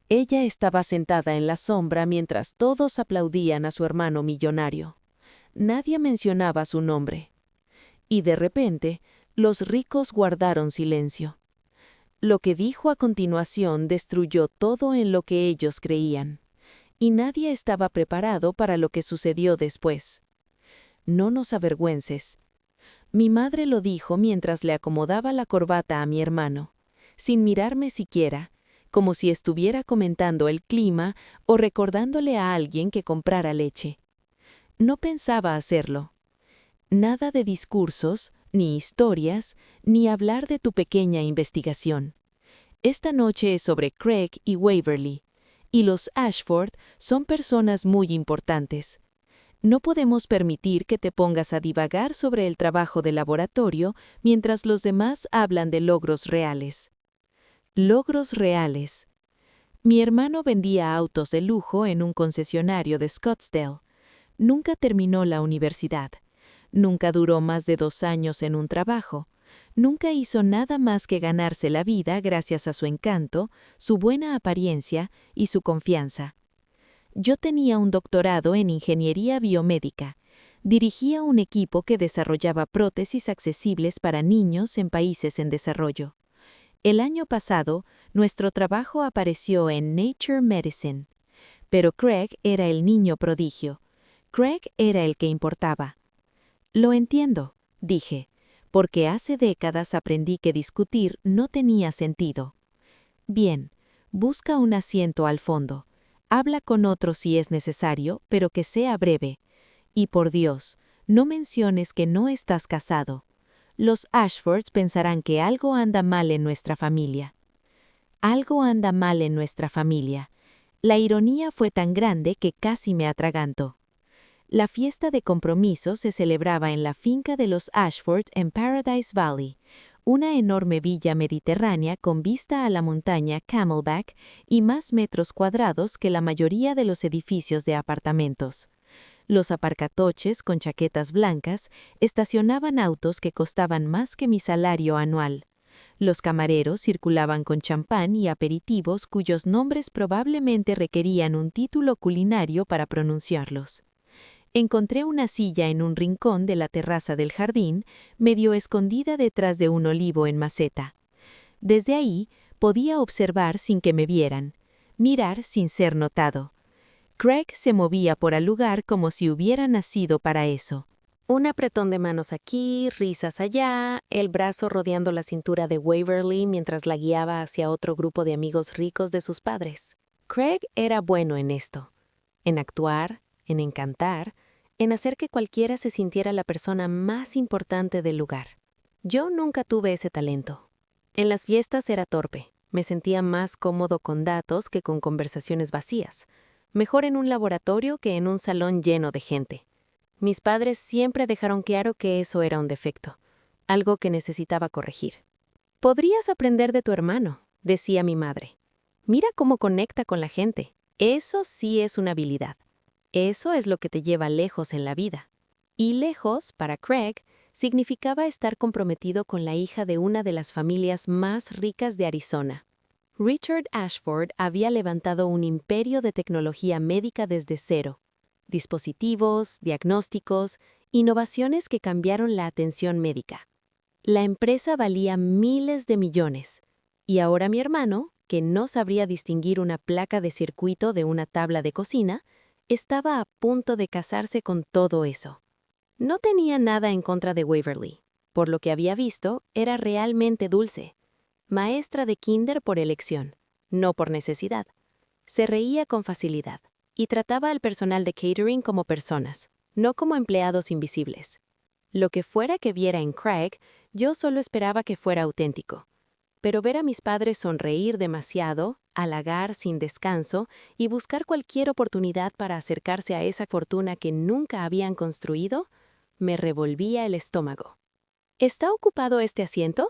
Ella estaba sentada en la sombra mientras todos aplaudían a su hermano millonario. Nadie mencionaba su nombre. Y de repente, los ricos guardaron silencio. Lo que dijo a continuación destruyó todo en lo que ellos creían. Y nadie estaba preparado para lo que sucedió después. No nos avergüences. Mi madre lo dijo mientras le acomodaba la corbata a mi hermano, sin mirarme siquiera, como si estuviera comentando el clima o recordándole a alguien que comprara leche. No pensaba hacerlo. Nada de discursos, ni historias, ni hablar de tu pequeña investigación. Esta noche es sobre Craig y Waverly, y los Ashford son personas muy importantes. No podemos permitir que te pongas a divagar sobre el trabajo de laboratorio mientras los demás hablan de logros reales. Logros reales. Mi hermano vendía autos de lujo en un concesionario de Scottsdale. Nunca terminó la universidad. Nunca duró más de 2 años en un trabajo. Nunca hizo nada más que ganarse la vida gracias a su encanto, su buena apariencia y su confianza. Yo tenía un doctorado en ingeniería biomédica. Dirigía un equipo que desarrollaba prótesis accesibles para niños en países en desarrollo. El año pasado, nuestro trabajo apareció en Nature Medicine. Pero Craig era el niño prodigio. Craig era el que importaba. Lo entiendo, dije, porque hace décadas aprendí que discutir no tenía sentido. Bien, busca un asiento al fondo. Habla con otro si es necesario, pero que sea breve. Y por Dios, no menciones que no estás casado. Los Ashfords pensarán que algo anda mal en nuestra familia. Algo anda mal en nuestra familia. La ironía fue tan grande que casi me atragantó. La fiesta de compromiso se celebraba en la finca de los Ashford en Paradise Valley, una enorme villa mediterránea con vista a la montaña Camelback y más metros cuadrados que la mayoría de los edificios de apartamentos. Los aparcatoches con chaquetas blancas estacionaban autos que costaban más que mi salario anual. Los camareros circulaban con champán y aperitivos cuyos nombres probablemente requerían un título culinario para pronunciarlos. Encontré una silla en un rincón de la terraza del jardín, medio escondida detrás de un olivo en maceta. Desde ahí podía observar sin que me vieran, mirar sin ser notado. Craig se movía por el lugar como si hubiera nacido para eso. Un apretón de manos aquí, risas allá, el brazo rodeando la cintura de Waverly mientras la guiaba hacia otro grupo de amigos ricos de sus padres. Craig era bueno en esto, en actuar, en encantar, en hacer que cualquiera se sintiera la persona más importante del lugar. Yo nunca tuve ese talento. En las fiestas era torpe, me sentía más cómodo con datos que con conversaciones vacías, mejor en un laboratorio que en un salón lleno de gente. Mis padres siempre dejaron claro que eso era un defecto, algo que necesitaba corregir. «Podrías aprender de tu hermano», decía mi madre. «Mira cómo conecta con la gente. Eso sí es una habilidad. Eso es lo que te lleva lejos en la vida». Y lejos, para Craig, significaba estar comprometido con la hija de una de las familias más ricas de Arizona. Richard Ashford había levantado un imperio de tecnología médica desde cero. Dispositivos, diagnósticos, innovaciones que cambiaron la atención médica. La empresa valía miles de millones. Y ahora mi hermano, que no sabría distinguir una placa de circuito de una tabla de cocina, estaba a punto de casarse con todo eso. No tenía nada en contra de Waverly. Por lo que había visto, era realmente dulce. Maestra de kinder por elección, no por necesidad. Se reía con facilidad y trataba al personal de catering como personas, no como empleados invisibles. Lo que fuera que viera en Craig, yo solo esperaba que fuera auténtico. Pero ver a mis padres sonreír demasiado, halagar sin descanso y buscar cualquier oportunidad para acercarse a esa fortuna que nunca habían construido, me revolvía el estómago. ¿Está ocupado este asiento?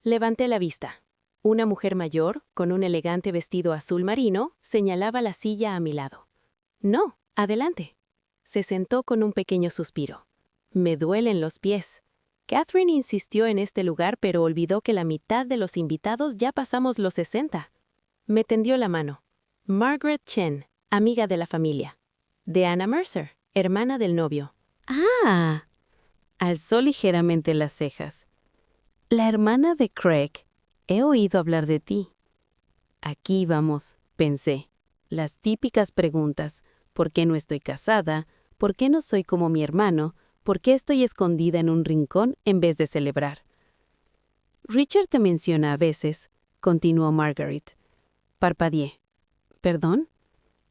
Levanté la vista. Una mujer mayor, con un elegante vestido azul marino, señalaba la silla a mi lado. No, adelante. Se sentó con un pequeño suspiro. Me duelen los pies. Catherine insistió en este lugar, pero olvidó que la mitad de los invitados ya pasamos los 60. Me tendió la mano. Margaret Chen, amiga de la familia. De Anna Mercer, hermana del novio. Ah, alzó ligeramente las cejas. La hermana de Craig. He oído hablar de ti. Aquí vamos, pensé. Las típicas preguntas. ¿Por qué no estoy casada? ¿Por qué no soy como mi hermano? ¿Por qué estoy escondida en un rincón en vez de celebrar? Richard te menciona a veces, continuó Margaret. Parpadeé. ¿Perdón?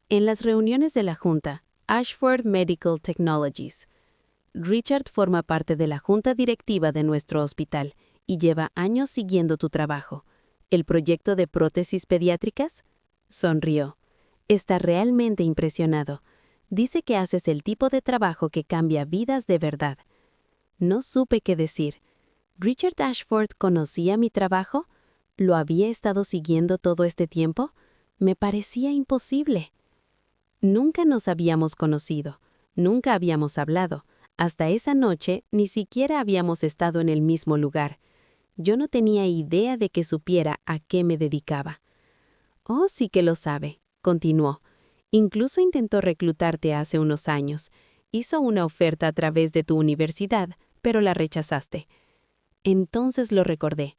En las reuniones de la Junta, Ashford Medical Technologies. Richard forma parte de la junta directiva de nuestro hospital y lleva años siguiendo tu trabajo. ¿El proyecto de prótesis pediátricas? Sonrió. Está realmente impresionado. Dice que haces el tipo de trabajo que cambia vidas de verdad. No supe qué decir. ¿Richard Ashford conocía mi trabajo? ¿Lo había estado siguiendo todo este tiempo? Me parecía imposible. Nunca nos habíamos conocido, nunca habíamos hablado. Hasta esa noche ni siquiera habíamos estado en el mismo lugar. Yo no tenía idea de que supiera a qué me dedicaba. Oh, sí que lo sabe, continuó. Incluso intentó reclutarte hace unos años. Hizo una oferta a través de tu universidad, pero la rechazaste. Entonces lo recordé.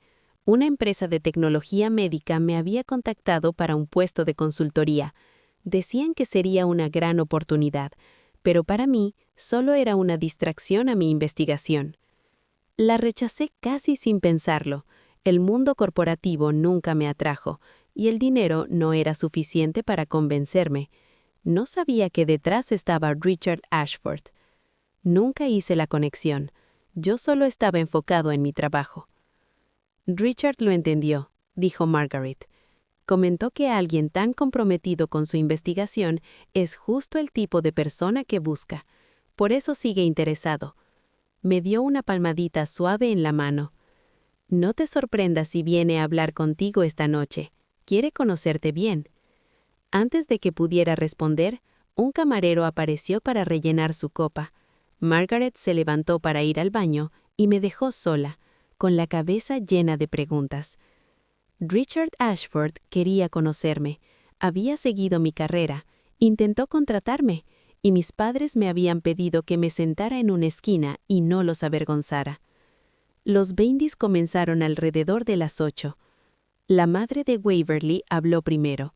Una empresa de tecnología médica me había contactado para un puesto de consultoría. Decían que sería una gran oportunidad, pero para mí solo era una distracción a mi investigación. La rechacé casi sin pensarlo. El mundo corporativo nunca me atrajo, y el dinero no era suficiente para convencerme. No sabía que detrás estaba Richard Ashford. Nunca hice la conexión. Yo solo estaba enfocado en mi trabajo. Richard lo entendió, dijo Margaret. Comentó que alguien tan comprometido con su investigación es justo el tipo de persona que busca. Por eso sigue interesado. Me dio una palmadita suave en la mano. No te sorprendas si viene a hablar contigo esta noche. Quiere conocerte bien. Antes de que pudiera responder, un camarero apareció para rellenar su copa. Margaret se levantó para ir al baño y me dejó sola, con la cabeza llena de preguntas. Richard Ashford quería conocerme, había seguido mi carrera, intentó contratarme, y mis padres me habían pedido que me sentara en una esquina y no los avergonzara. Los brindis comenzaron alrededor de las 8. La madre de Waverly habló primero.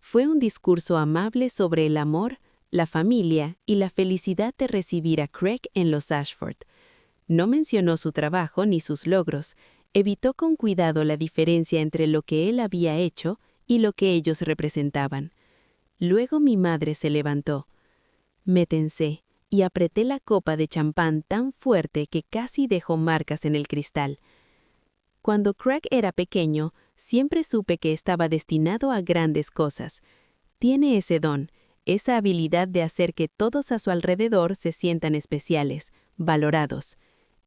Fue un discurso amable sobre el amor, la familia y la felicidad de recibir a Craig en los Ashford. No mencionó su trabajo ni sus logros. Evitó con cuidado la diferencia entre lo que él había hecho y lo que ellos representaban. Luego mi madre se levantó. Me tensé y apreté la copa de champán tan fuerte que casi dejó marcas en el cristal. Cuando Craig era pequeño, siempre supe que estaba destinado a grandes cosas. Tiene ese don, esa habilidad de hacer que todos a su alrededor se sientan especiales, valorados.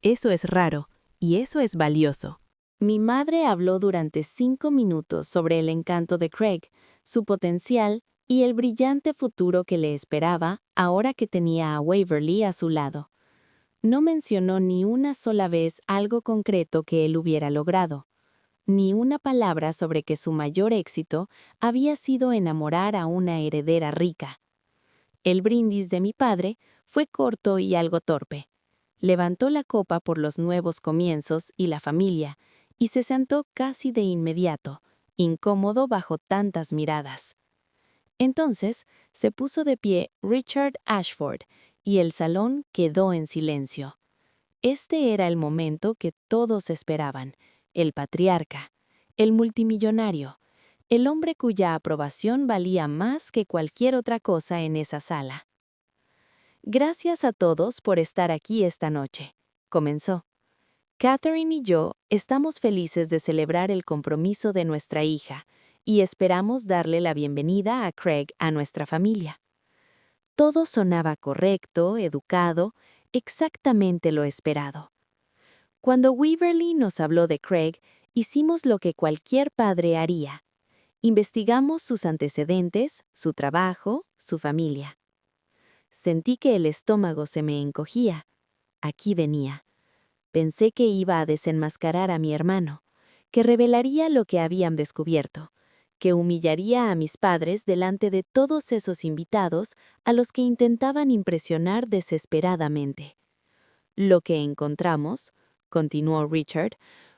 Eso es raro, y eso es valioso. Mi madre habló durante 5 minutos sobre el encanto de Craig, su potencial y el brillante futuro que le esperaba ahora que tenía a Waverly a su lado. No mencionó ni una sola vez algo concreto que él hubiera logrado, ni una palabra sobre que su mayor éxito había sido enamorar a una heredera rica. El brindis de mi padre fue corto y algo torpe. Levantó la copa por los nuevos comienzos y la familia, y se sentó casi de inmediato, incómodo bajo tantas miradas. Entonces se puso de pie Richard Ashford, y el salón quedó en silencio. Este era el momento que todos esperaban, el patriarca, el multimillonario, el hombre cuya aprobación valía más que cualquier otra cosa en esa sala. Gracias a todos por estar aquí esta noche, comenzó. Catherine y yo estamos felices de celebrar el compromiso de nuestra hija y esperamos darle la bienvenida a Craig a nuestra familia. Todo sonaba correcto, educado, exactamente lo esperado. Cuando Waverly nos habló de Craig, hicimos lo que cualquier padre haría. Investigamos sus antecedentes, su trabajo, su familia. Sentí que el estómago se me encogía. Aquí venía. Pensé que iba a desenmascarar a mi hermano, que revelaría lo que habían descubierto, que humillaría a mis padres delante de todos esos invitados a los que intentaban impresionar desesperadamente. Lo que encontramos, continuó Richard,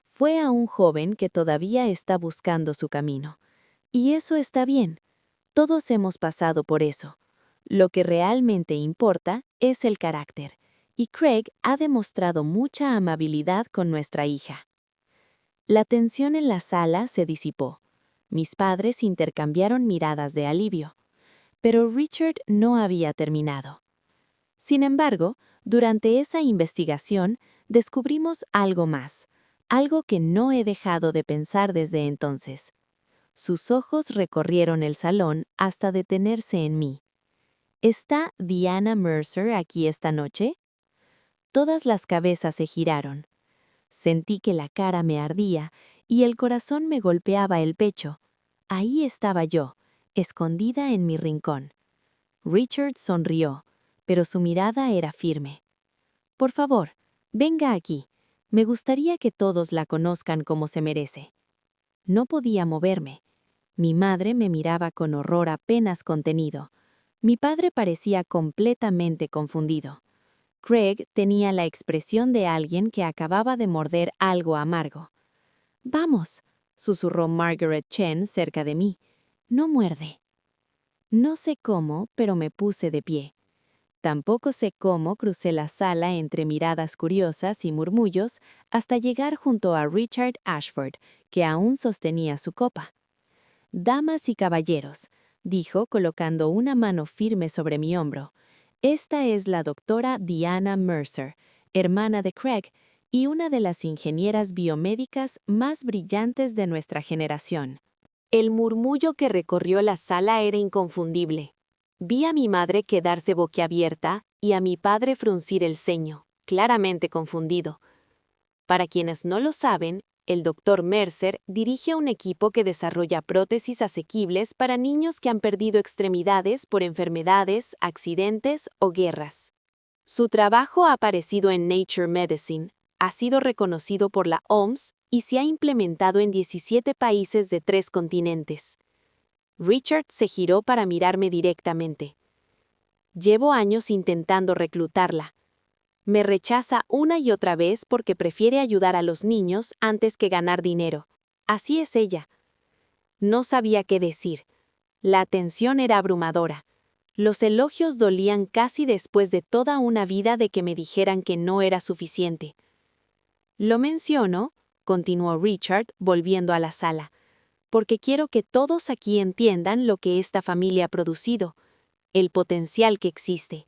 fue a un joven que todavía está buscando su camino. Y eso está bien. Todos hemos pasado por eso. Lo que realmente importa es el carácter, y Craig ha demostrado mucha amabilidad con nuestra hija. La tensión en la sala se disipó. Mis padres intercambiaron miradas de alivio. Pero Richard no había terminado. Sin embargo, durante esa investigación descubrimos algo más, algo que no he dejado de pensar desde entonces. Sus ojos recorrieron el salón hasta detenerse en mí. ¿Está Diana Mercer aquí esta noche? Todas las cabezas se giraron. Sentí que la cara me ardía y el corazón me golpeaba el pecho. Ahí estaba yo, escondida en mi rincón. Richard sonrió, pero su mirada era firme. Por favor, venga aquí. Me gustaría que todos la conozcan como se merece. No podía moverme. Mi madre me miraba con horror apenas contenido. Mi padre parecía completamente confundido. Craig tenía la expresión de alguien que acababa de morder algo amargo. «Vamos», susurró Margaret Chen cerca de mí. «No muerde». No sé cómo, pero me puse de pie. Tampoco sé cómo crucé la sala entre miradas curiosas y murmullos hasta llegar junto a Richard Ashford, que aún sostenía su copa. «Damas y caballeros», dijo colocando una mano firme sobre mi hombro. «Esta es la doctora Diana Mercer, hermana de Craig y una de las ingenieras biomédicas más brillantes de nuestra generación». El murmullo que recorrió la sala era inconfundible. Vi a mi madre quedarse boquiabierta y a mi padre fruncir el ceño, claramente confundido. Para quienes no lo saben, el Dr. Mercer dirige un equipo que desarrolla prótesis asequibles para niños que han perdido extremidades por enfermedades, accidentes o guerras. Su trabajo ha aparecido en Nature Medicine, ha sido reconocido por la OMS y se ha implementado en 17 países de 3 continentes. Richard se giró para mirarme directamente. Llevo años intentando reclutarla. Me rechaza una y otra vez porque prefiere ayudar a los niños antes que ganar dinero. Así es ella. No sabía qué decir. La atención era abrumadora. Los elogios dolían casi después de toda una vida de que me dijeran que no era suficiente. Lo menciono, continuó Richard, volviendo a la sala, porque quiero que todos aquí entiendan lo que esta familia ha producido, el potencial que existe.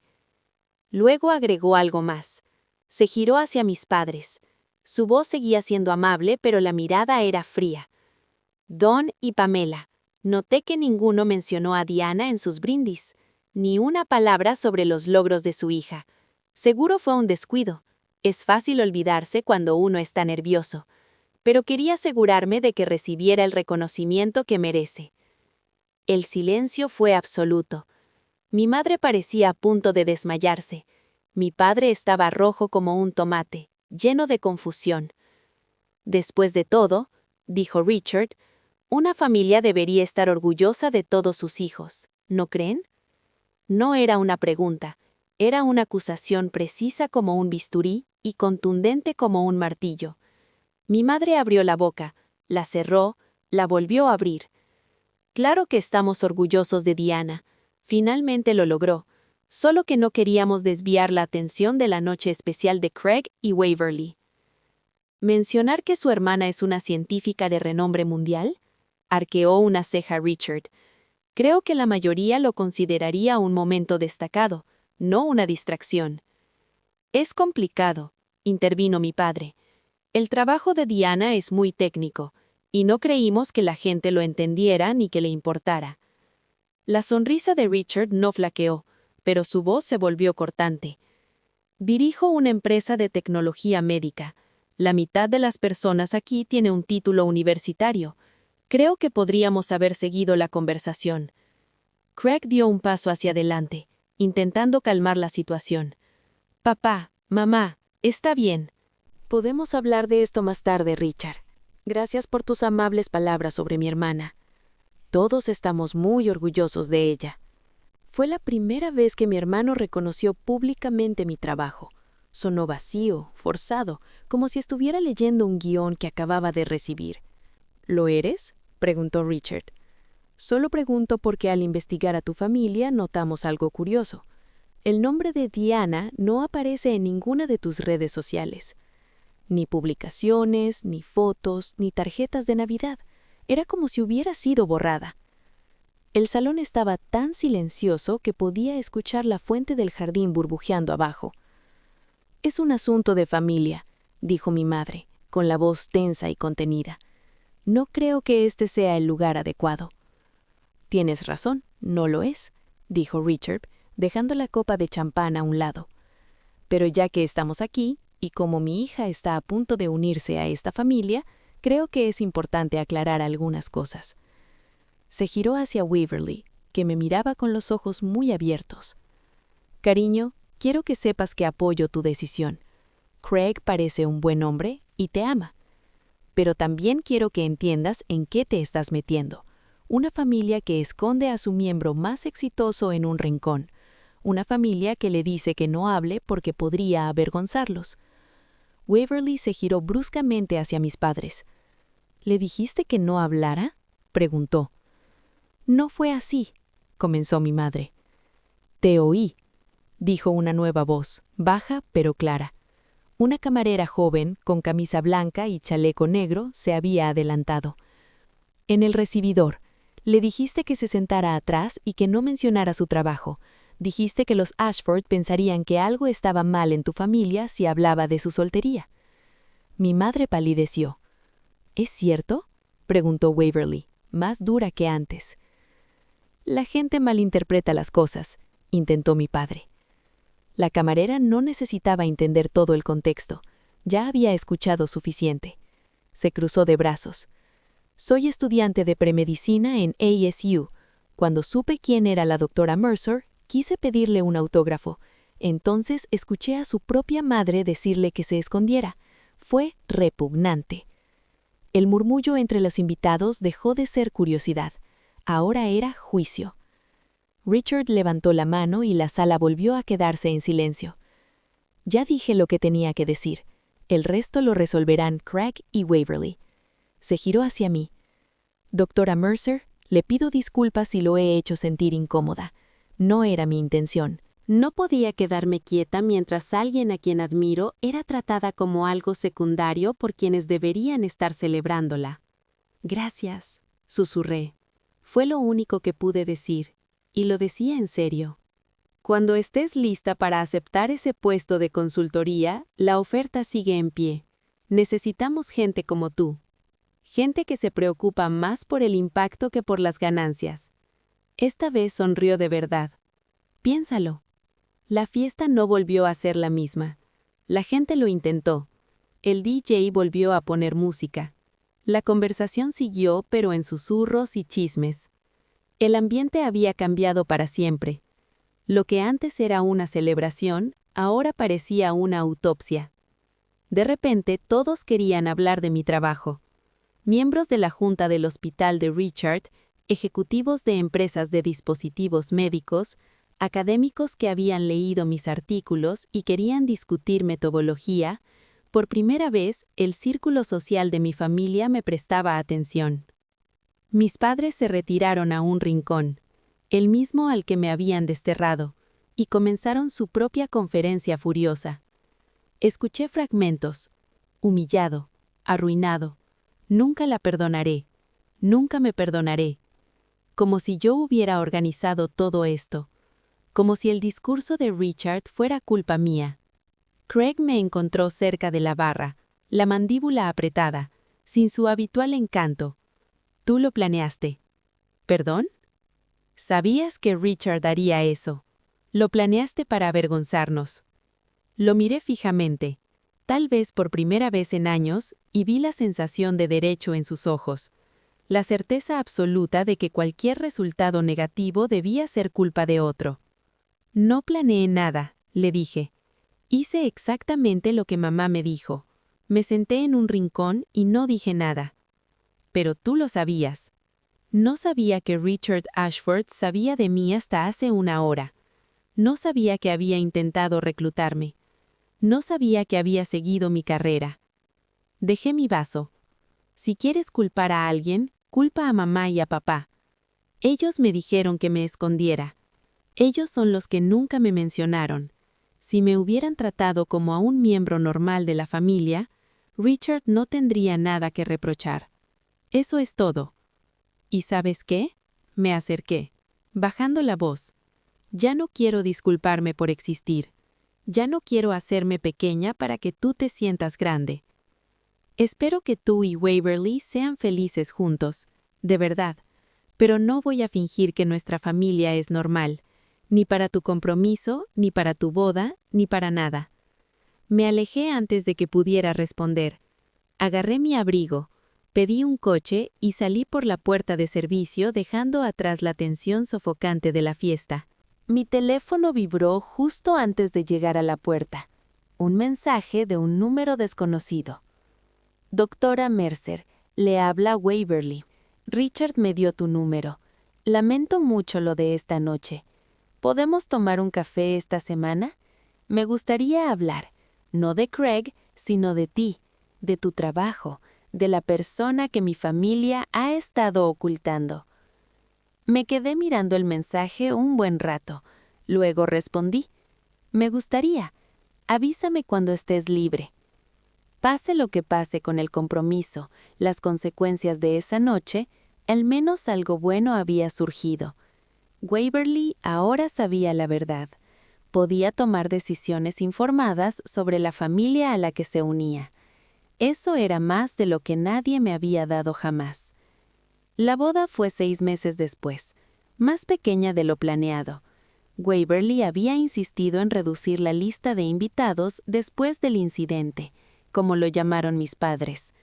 Luego agregó algo más. Se giró hacia mis padres. Su voz seguía siendo amable, pero la mirada era fría. Don y Pamela. Noté que ninguno mencionó a Diana en sus brindis, ni una palabra sobre los logros de su hija. Seguro fue un descuido. Es fácil olvidarse cuando uno está nervioso, pero quería asegurarme de que recibiera el reconocimiento que merece. El silencio fue absoluto. Mi madre parecía a punto de desmayarse. Mi padre estaba rojo como un tomate, lleno de confusión. Después de todo, dijo Richard, una familia debería estar orgullosa de todos sus hijos, ¿no creen? No era una pregunta, era una acusación precisa como un bisturí y contundente como un martillo. Mi madre abrió la boca, la cerró, la volvió a abrir. Claro que estamos orgullosos de Diana. Finalmente lo logró, solo que no queríamos desviar la atención de la noche especial de Craig y Waverly. ¿Mencionar que su hermana es una científica de renombre mundial? Arqueó una ceja Richard. Creo que la mayoría lo consideraría un momento destacado, no una distracción. Es complicado, intervino mi padre. El trabajo de Diana es muy técnico, y no creímos que la gente lo entendiera ni que le importara. La sonrisa de Richard no flaqueó, pero su voz se volvió cortante. Dirijo una empresa de tecnología médica. La mitad de las personas aquí tiene un título universitario. Creo que podríamos haber seguido la conversación. Craig dio un paso hacia adelante, intentando calmar la situación. Papá, mamá, está bien. Podemos hablar de esto más tarde, Richard. Gracias por tus amables palabras sobre mi hermana. Todos estamos muy orgullosos de ella. Fue la primera vez que mi hermano reconoció públicamente mi trabajo. Sonó vacío, forzado, como si estuviera leyendo un guión que acababa de recibir. ¿Lo eres?, preguntó Richard. Solo pregunto porque al investigar a tu familia notamos algo curioso. El nombre de Diana no aparece en ninguna de tus redes sociales. Ni publicaciones, ni fotos, ni tarjetas de Navidad. Era como si hubiera sido borrada. El salón estaba tan silencioso que podía escuchar la fuente del jardín burbujeando abajo. «Es un asunto de familia», dijo mi madre, con la voz tensa y contenida. «No creo que este sea el lugar adecuado». «Tienes razón, no lo es», dijo Richard, dejando la copa de champán a un lado. «Pero ya que estamos aquí, y como mi hija está a punto de unirse a esta familia, creo que es importante aclarar algunas cosas». Se giró hacia Waverly, que me miraba con los ojos muy abiertos. «Cariño, quiero que sepas que apoyo tu decisión. Craig parece un buen hombre y te ama. Pero también quiero que entiendas en qué te estás metiendo. Una familia que esconde a su miembro más exitoso en un rincón. Una familia que le dice que no hable porque podría avergonzarlos». Waverly se giró bruscamente hacia mis padres. «¿Le dijiste que no hablara?», preguntó. «No fue así», comenzó mi madre. «Te oí», dijo una nueva voz, baja pero clara. Una camarera joven, con camisa blanca y chaleco negro, se había adelantado. «En el recibidor. Le dijiste que se sentara atrás y que no mencionara su trabajo. Dijiste que los Ashford pensarían que algo estaba mal en tu familia si hablaba de su soltería». Mi madre palideció. «¿Es cierto?», preguntó Waverly, más dura que antes. «La gente malinterpreta las cosas», intentó mi padre. La camarera no necesitaba entender todo el contexto. Ya había escuchado suficiente. Se cruzó de brazos. «Soy estudiante de premedicina en ASU. Cuando supe quién era la doctora Mercer, quise pedirle un autógrafo. Entonces escuché a su propia madre decirle que se escondiera. Fue repugnante». El murmullo entre los invitados dejó de ser curiosidad. Ahora era juicio. Richard levantó la mano y la sala volvió a quedarse en silencio. «Ya dije lo que tenía que decir. El resto lo resolverán Craig y Waverly». Se giró hacia mí. «Doctora Mercer, le pido disculpas si lo he hecho sentir incómoda. No era mi intención». No podía quedarme quieta mientras alguien a quien admiro era tratada como algo secundario por quienes deberían estar celebrándola. «Gracias», susurré. Fue lo único que pude decir, y lo decía en serio. «Cuando estés lista para aceptar ese puesto de consultoría, la oferta sigue en pie. Necesitamos gente como tú. Gente que se preocupa más por el impacto que por las ganancias». Esta vez sonrió de verdad. «Piénsalo». La fiesta no volvió a ser la misma. La gente lo intentó. El DJ volvió a poner música. La conversación siguió, pero en susurros y chismes. El ambiente había cambiado para siempre. Lo que antes era una celebración, ahora parecía una autopsia. De repente, todos querían hablar de mi trabajo. Miembros de la junta del hospital de Richard, ejecutivos de empresas de dispositivos médicos, académicos que habían leído mis artículos y querían discutir metodología. Por primera vez, el círculo social de mi familia me prestaba atención. Mis padres se retiraron a un rincón, el mismo al que me habían desterrado, y comenzaron su propia conferencia furiosa. Escuché fragmentos. Humillado, arruinado. Nunca la perdonaré. Nunca me perdonaré. Como si yo hubiera organizado todo esto. Como si el discurso de Richard fuera culpa mía. Craig me encontró cerca de la barra, la mandíbula apretada, sin su habitual encanto. «Tú lo planeaste». «¿Perdón?» «Sabías que Richard haría eso. Lo planeaste para avergonzarnos». Lo miré fijamente, tal vez por primera vez en años, y vi la sensación de derecho en sus ojos. La certeza absoluta de que cualquier resultado negativo debía ser culpa de otro. «No planeé nada», le dije. «Hice exactamente lo que mamá me dijo. Me senté en un rincón y no dije nada». «Pero tú lo sabías». No sabía que Richard Ashford sabía de mí hasta hace una hora. No sabía que había intentado reclutarme. No sabía que había seguido mi carrera. Dejé mi vaso. Si quieres culpar a alguien, culpa a mamá y a papá. Ellos me dijeron que me escondiera. Ellos son los que nunca me mencionaron. Si me hubieran tratado como a un miembro normal de la familia, Richard no tendría nada que reprochar. Eso es todo. ¿Y sabes qué? Me acerqué, bajando la voz. Ya no quiero disculparme por existir. Ya no quiero hacerme pequeña para que tú te sientas grande. Espero que tú y Waverly sean felices juntos, de verdad, pero no voy a fingir que nuestra familia es normal, ni para tu compromiso, ni para tu boda, ni para nada. Me alejé antes de que pudiera responder. Agarré mi abrigo, pedí un coche y salí por la puerta de servicio dejando atrás la tensión sofocante de la fiesta. Mi teléfono vibró justo antes de llegar a la puerta. Un mensaje de un número desconocido. Doctora Mercer, le habla Waverly. Richard me dio tu número. Lamento mucho lo de esta noche. ¿Podemos tomar un café esta semana? Me gustaría hablar, no de Craig, sino de ti, de tu trabajo, de la persona que mi familia ha estado ocultando. Me quedé mirando el mensaje un buen rato. Luego respondí. Me gustaría. Avísame cuando estés libre. Pase lo que pase con el compromiso, las consecuencias de esa noche, al menos algo bueno había surgido. Waverly ahora sabía la verdad. Podía tomar decisiones informadas sobre la familia a la que se unía. Eso era más de lo que nadie me había dado jamás. La boda fue 6 meses después, más pequeña de lo planeado. Waverly había insistido en reducir la lista de invitados después del incidente, como lo llamaron mis padres.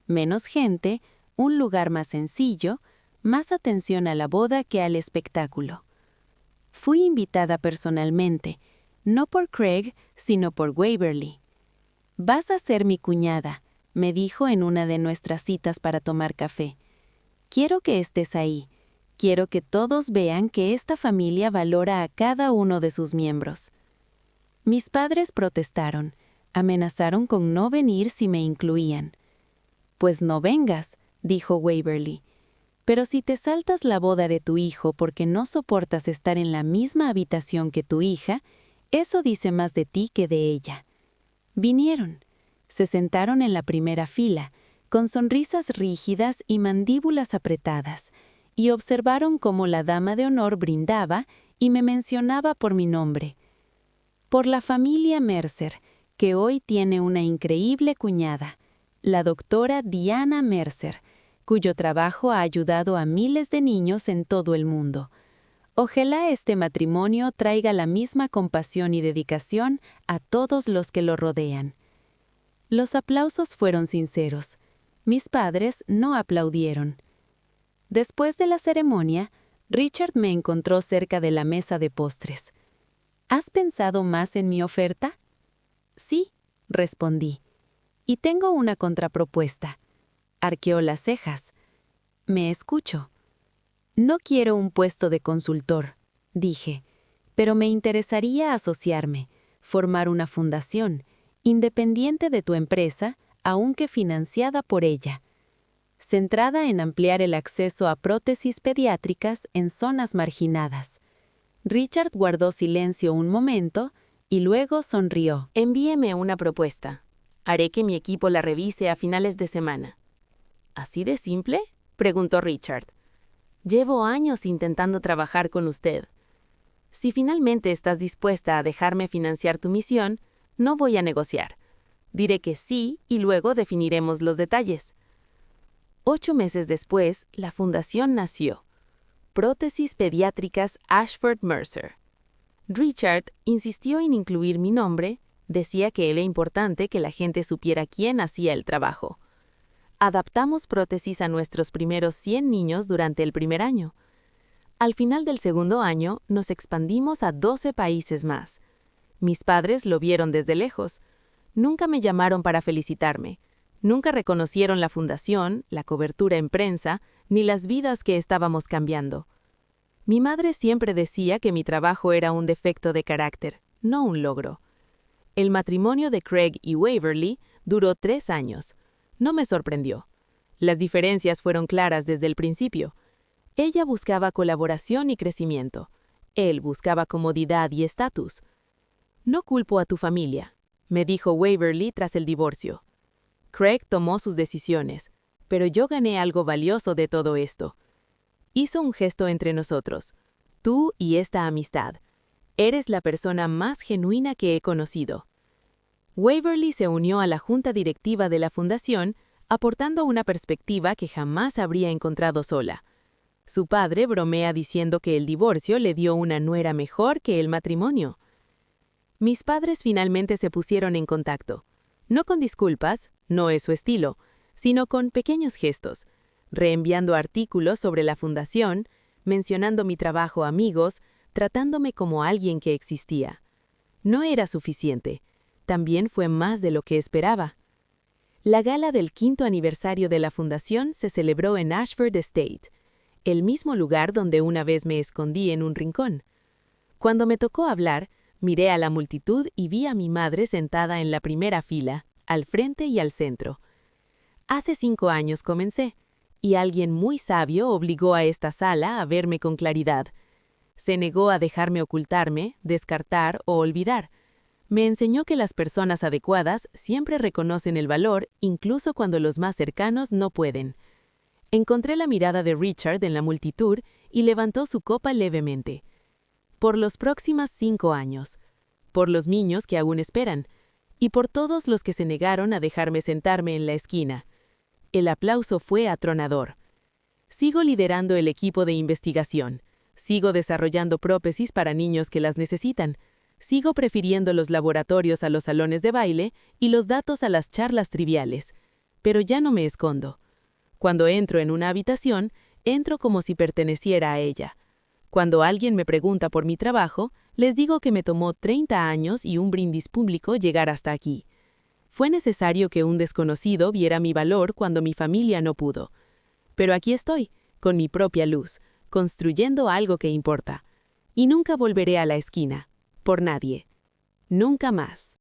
Menos gente, un lugar más sencillo, más atención a la boda que al espectáculo. Fui invitada personalmente, no por Craig, sino por Waverly. «Vas a ser mi cuñada», me dijo en una de nuestras citas para tomar café. «Quiero que estés ahí. Quiero que todos vean que esta familia valora a cada uno de sus miembros». Mis padres protestaron. Amenazaron con no venir si me incluían. «Pues no vengas», dijo Waverly. «Pero si te saltas la boda de tu hijo porque no soportas estar en la misma habitación que tu hija, eso dice más de ti que de ella». Vinieron. Se sentaron en la primera fila, con sonrisas rígidas y mandíbulas apretadas, y observaron cómo la dama de honor brindaba y me mencionaba por mi nombre. «Por la familia Mercer», que hoy tiene una increíble cuñada, la doctora Diana Mercer, cuyo trabajo ha ayudado a miles de niños en todo el mundo. Ojalá este matrimonio traiga la misma compasión y dedicación a todos los que lo rodean. Los aplausos fueron sinceros. Mis padres no aplaudieron. Después de la ceremonia, Richard me encontró cerca de la mesa de postres. ¿Has pensado más en mi oferta? Sí, respondí. Y tengo una contrapropuesta. Arqueó las cejas. Me escucho. No quiero un puesto de consultor, dije, pero me interesaría asociarme, formar una fundación, independiente de tu empresa, aunque financiada por ella, centrada en ampliar el acceso a prótesis pediátricas en zonas marginadas. Richard guardó silencio un momento y luego sonrió. Envíeme una propuesta. Haré que mi equipo la revise a finales de semana. ¿Así de simple?, preguntó Richard. Llevo años intentando trabajar con usted. Si finalmente estás dispuesta a dejarme financiar tu misión, no voy a negociar. Diré que sí y luego definiremos los detalles. 8 meses después, la fundación nació. Prótesis Pediátricas Ashford Mercer. Richard insistió en incluir mi nombre, decía que era importante que la gente supiera quién hacía el trabajo. Adaptamos prótesis a nuestros primeros 100 niños durante el primer año. Al final del segundo año, nos expandimos a 12 países más. Mis padres lo vieron desde lejos. Nunca me llamaron para felicitarme. Nunca reconocieron la fundación, la cobertura en prensa, ni las vidas que estábamos cambiando. Mi madre siempre decía que mi trabajo era un defecto de carácter, no un logro. El matrimonio de Craig y Waverly duró 3 años. No me sorprendió. Las diferencias fueron claras desde el principio. Ella buscaba colaboración y crecimiento. Él buscaba comodidad y estatus. No culpo a tu familia, me dijo Waverly tras el divorcio. Craig tomó sus decisiones, pero yo gané algo valioso de todo esto. Hizo un gesto entre nosotros. Tú y esta amistad. Eres la persona más genuina que he conocido. Waverly se unió a la junta directiva de la fundación, aportando una perspectiva que jamás habría encontrado sola. Su padre bromea diciendo que el divorcio le dio una nuera mejor que el matrimonio. Mis padres finalmente se pusieron en contacto. No con disculpas, no es su estilo, sino con pequeños gestos, reenviando artículos sobre la fundación, mencionando mi trabajo a amigos, tratándome como alguien que existía. No era suficiente, también fue más de lo que esperaba. La gala del 5º aniversario de la fundación se celebró en Ashford Estate, el mismo lugar donde una vez me escondí en un rincón. Cuando me tocó hablar, miré a la multitud y vi a mi madre sentada en la primera fila, al frente y al centro. Hace 5 años comencé, y alguien muy sabio obligó a esta sala a verme con claridad. Se negó a dejarme ocultarme, descartar o olvidar. Me enseñó que las personas adecuadas siempre reconocen el valor, incluso cuando los más cercanos no pueden. Encontré la mirada de Richard en la multitud y levantó su copa levemente. Por los próximos 5 años, por los niños que aún esperan, y por todos los que se negaron a dejarme sentarme en la esquina. El aplauso fue atronador. Sigo liderando el equipo de investigación. Sigo desarrollando prótesis para niños que las necesitan. Sigo prefiriendo los laboratorios a los salones de baile y los datos a las charlas triviales. Pero ya no me escondo. Cuando entro en una habitación, entro como si perteneciera a ella. Cuando alguien me pregunta por mi trabajo, les digo que me tomó 30 años y un brindis público llegar hasta aquí. Fue necesario que un desconocido viera mi valor cuando mi familia no pudo. Pero aquí estoy, con mi propia luz, construyendo algo que importa. Y nunca volveré a la esquina. Por nadie. Nunca más.